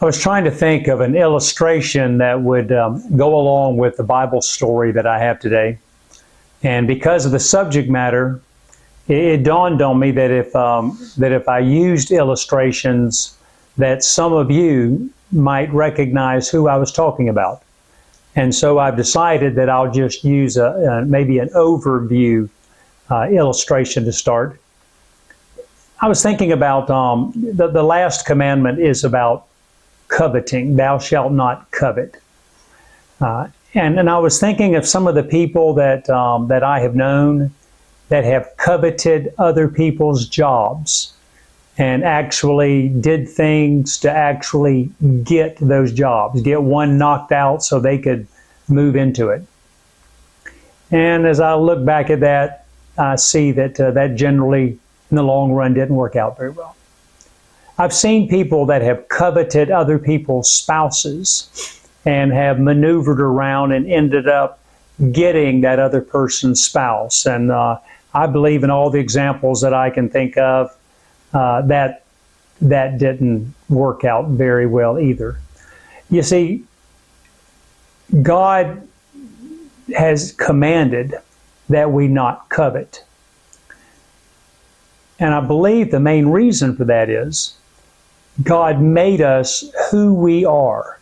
I was trying to think of an illustration that would go along with the Bible story that I have today. And because of the subject matter, it dawned on me that if I used illustrations, that some of you might recognize who I was talking about. And so I've decided that I'll just use maybe an overview illustration to start. I was thinking about the last commandment is about coveting. Thou shalt not covet. And I was thinking of some of the people that I have known that have coveted other people's jobs and actually did things to actually get those jobs, get one knocked out so they could move into it. And as I look back at that, I see that that generally in the long run didn't work out very well. I've seen people that have coveted other people's spouses and have maneuvered around and ended up getting that other person's spouse. And I believe in all the examples that I can think of, that didn't work out very well either. You see, God has commanded that we not covet. And I believe the main reason for that is God made us who we are,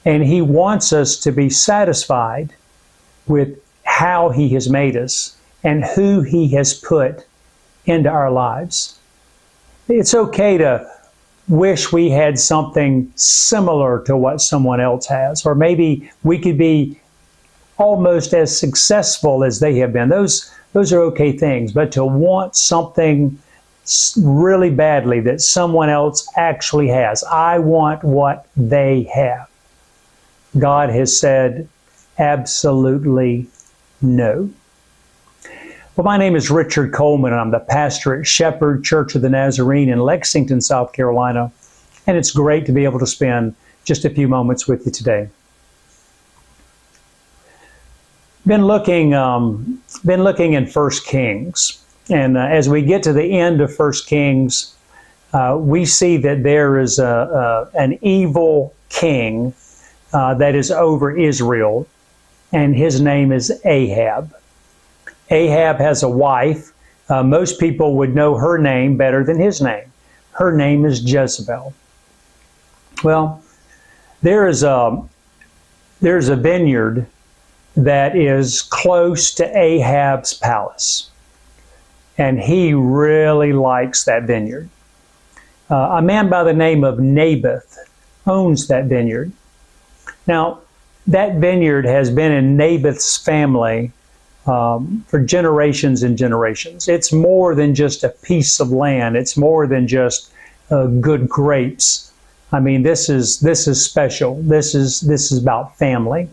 and He wants us to be satisfied with how He has made us and who He has put into our lives. It's okay to wish we had something similar to what someone else has, or maybe we could be almost as successful as they have been. Those are okay things, but to want something really badly that someone else actually has, I want what they have. God has said absolutely no. Well, my name is Richard Coleman, and I'm the pastor at Shepherd Church of the Nazarene in Lexington, South Carolina, and it's great to be able to spend just a few moments with you today. Been looking in 1 Kings, and as we get to the end of 1 Kings, we see that there is an evil king that is over Israel, and his name is Ahab. Ahab has a wife. Most people would know her name better than his name. Her name is Jezebel. Well, there's a vineyard that is close to Ahab's palace, and he really likes that vineyard. A man by the name of Naboth owns that vineyard. Now, that vineyard has been in Naboth's family for generations and generations. It's more than just a piece of land. It's more than just good grapes. I mean, this is special. This is about family.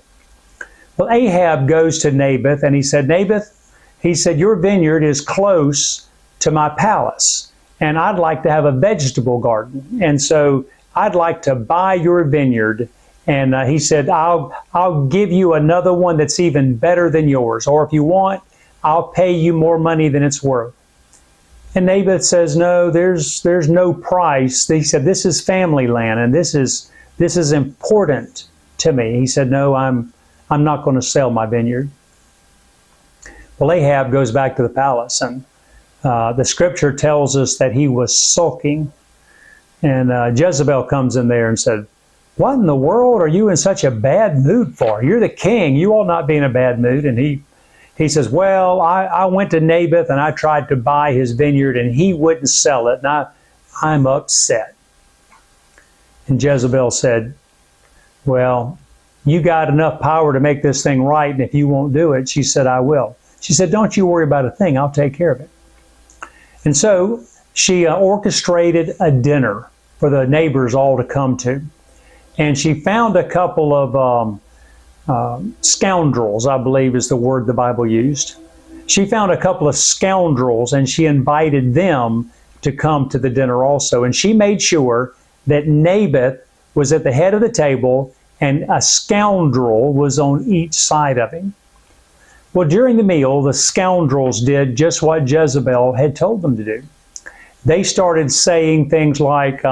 Well, Ahab goes to Naboth and he said, Naboth, he said, your vineyard is close to my palace, and I'd like to have a vegetable garden. And so I'd like to buy your vineyard. And he said, I'll give you another one that's even better than yours. Or if you want, I'll pay you more money than it's worth. And Naboth says, no, there's no price. He said, this is family land, and this is important to me. He said, no, I'm not going to sell my vineyard. Well, Ahab goes back to the palace, and the scripture tells us that he was sulking. And Jezebel comes in there and said, what in the world are you in such a bad mood for? You're the king. You ought not be in a bad mood. And he says, well, I went to Naboth and I tried to buy his vineyard and he wouldn't sell it. And I'm upset. And Jezebel said, well, you got enough power to make this thing right, and if you won't do it, she said, I will. She said, don't you worry about a thing. I'll take care of it. And so she orchestrated a dinner for the neighbors all to come to. And she found a couple of scoundrels, I believe is the word the Bible used. She found a couple of scoundrels and she invited them to come to the dinner also. And she made sure that Naboth was at the head of the table and a scoundrel was on each side of him. Well, during the meal, the scoundrels did just what Jezebel had told them to do. They started saying things like,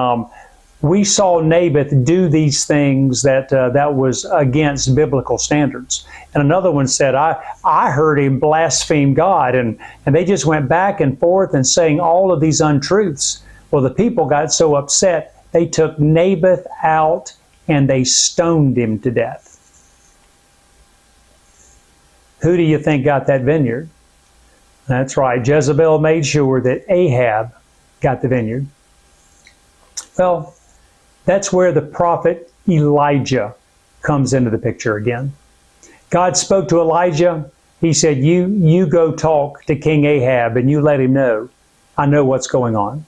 we saw Naboth do these things that was against biblical standards. And another one said, I heard him blaspheme God. And they just went back and forth and saying all of these untruths. Well, the people got so upset, they took Naboth out and they stoned him to death. Who do you think got that vineyard? That's right. Jezebel made sure that Ahab got the vineyard. Well, that's where the prophet Elijah comes into the picture again. God spoke to Elijah. He said, you go talk to King Ahab and you let him know, I know what's going on.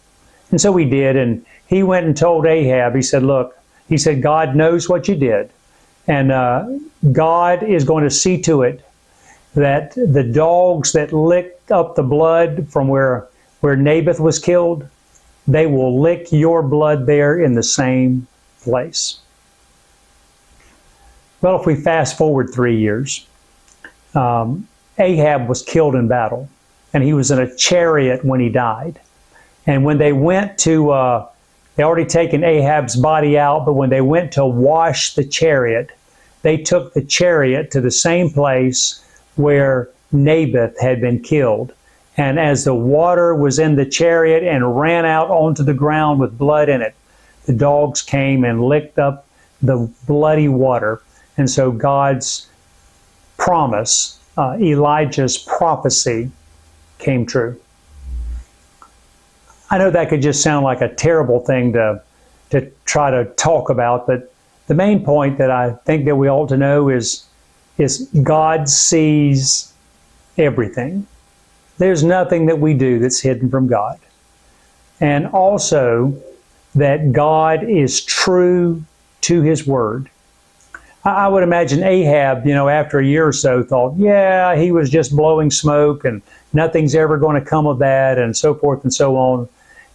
And so he did, and he went and told Ahab, he said, look, he said, God knows what you did, and God is going to see to it that the dogs that licked up the blood from where Naboth was killed, they will lick your blood there in the same place. Well, if we fast forward 3 years, Ahab was killed in battle, and he was in a chariot when he died. And when they went to, they already taken Ahab's body out, but when they went to wash the chariot, they took the chariot to the same place where Naboth had been killed. And as the water was in the chariot and ran out onto the ground with blood in it, the dogs came and licked up the bloody water. And so God's promise, Elijah's prophecy, came true. I know that could just sound like a terrible thing to try to talk about, but the main point that I think that we ought to know is God sees everything. There's nothing that we do that's hidden from God. And also that God is true to His Word. I would imagine Ahab, after a year or so thought, yeah, he was just blowing smoke and nothing's ever going to come of that and so forth and so on.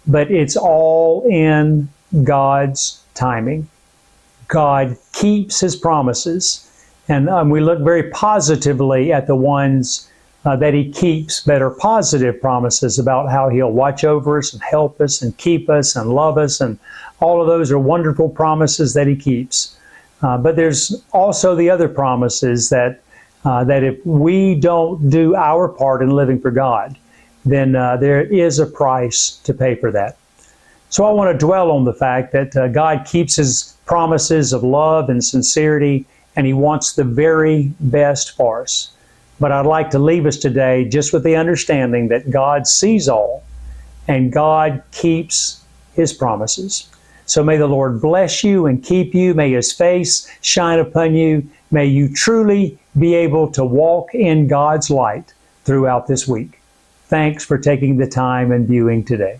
But it's all in God's timing. God keeps His promises. And we look very positively at the ones that He keeps that are positive promises about how He'll watch over us and help us and keep us and love us. And all of those are wonderful promises that He keeps. But there's also the other promises that if we don't do our part in living for God, then there is a price to pay for that. So I want to dwell on the fact that God keeps His promises of love and sincerity, and He wants the very best for us. But I'd like to leave us today just with the understanding that God sees all, and God keeps His promises. So may the Lord bless you and keep you. May His face shine upon you. May you truly be able to walk in God's light throughout this week. Thanks for taking the time and viewing today.